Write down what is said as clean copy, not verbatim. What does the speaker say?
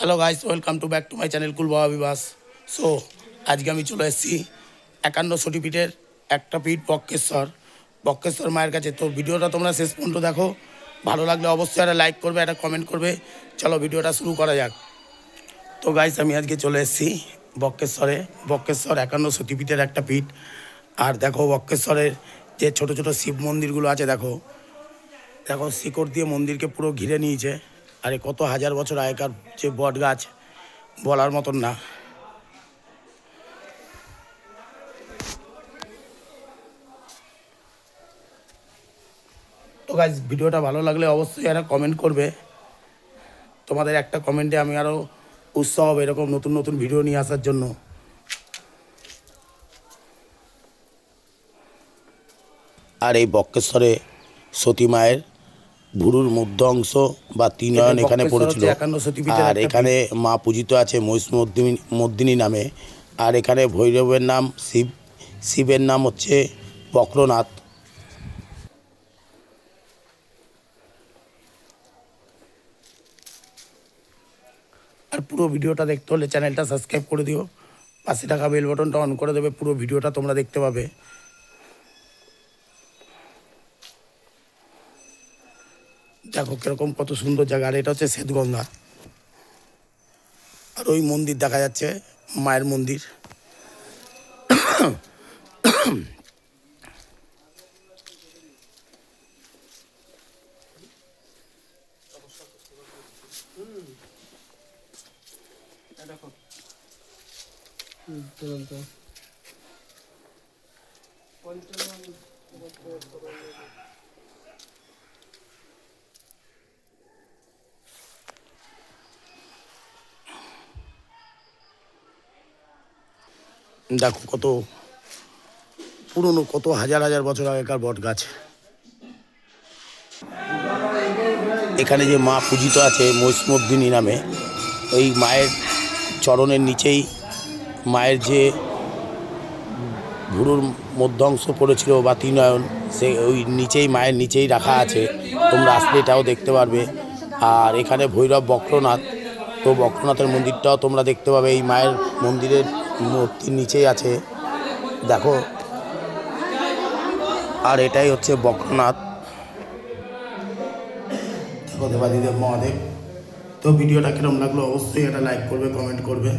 Hello guys, welcome to back to my channel cool Baba Bibas. So আজকে আমি চলে এসেছি 51 পীঠের একটা পীঠ বক্রেশ্বর মায়ের কাছে। তো ভিডিওটা তোমরা শেষ পর্যন্ত দেখো, ভালো লাগলে অবশ্যই একটা লাইক করবে, একটা কমেন্ট করবে। চলো ভিডিওটা শুরু করা যাক। তো গাইস, আমি আজকে চলে এসেছি বক্রেশ্বর 51 পীঠের একটা পীঠ। আর দেখো বক্রেশ্বরের যে ছোট ছোট শিব মন্দিরগুলো আছে, দেখো শিকড় দিয়ে মন্দিরকে পুরো ঘিরে নিয়েছে। আরে কত হাজার বছর আগেকার যে বট গাছ, বলার মতন না। তো গাইস, ভিডিওটা ভালো লাগলে অবশ্যই একটা কমেন্ট করবে। তোমাদের একটা কমেন্টে আমি আরও উৎসাহ হবে এরকম নতুন নতুন ভিডিও নিয়ে আসার জন্য। আর এই বক্রেশ্বরে সতী মায়ের ভুরুর মধ্য অংশ বা তিনয়ন এখানে পড়েছিল। আর এখানে মা পূজিত আছে মহিষমর্দিনী নামে। আর এখানে ভৈরবের নাম শিবের নাম হচ্ছে বক্রনাথ। আর পুরো ভিডিওটা দেখতে হলে চ্যানেলটা সাবস্ক্রাইব করে দিও, পাশে থাকা বেল বাটনটা অন করে দেবে, পুরো ভিডিওটা তোমরা দেখতে পাবে। দেখো কিরকম কত সুন্দর জায়গা। আর এটা হচ্ছে শ্বেতগঙ্গা। আর ওই মন্দির দেখা যাচ্ছে, মায়ের মন্দির। দেখো কত পুরনো, কত হাজার হাজার বছর আগেকার বট গাছ। এখানে যে মা পূজিত আছে মহিষমর্দিনী নামে, ওই মায়ের চরণের নিচেই মায়ের যে ভুরুর মধ্য অংশ পড়েছিল বা তিনয়ন, সে ওই নিচেই মায়ের নিচেই রাখা আছে। তোমরা আসলে এটাও দেখতে পারবে। আর এখানে ভৈরব বক্রনাথ, তো বক্রনাথের মন্দিরটাও তোমরা দেখতে পাবে। এই মায়ের মন্দিরের মূর্তির নিচেই আছে, দেখো। আর এটাই হচ্ছে বক্রনাথ, দেবাদিদেব মহাদেব। তো ভিডিওটা কিরম লাগলো অবশ্যই একটা লাইক করবে, কমেন্ট করবে।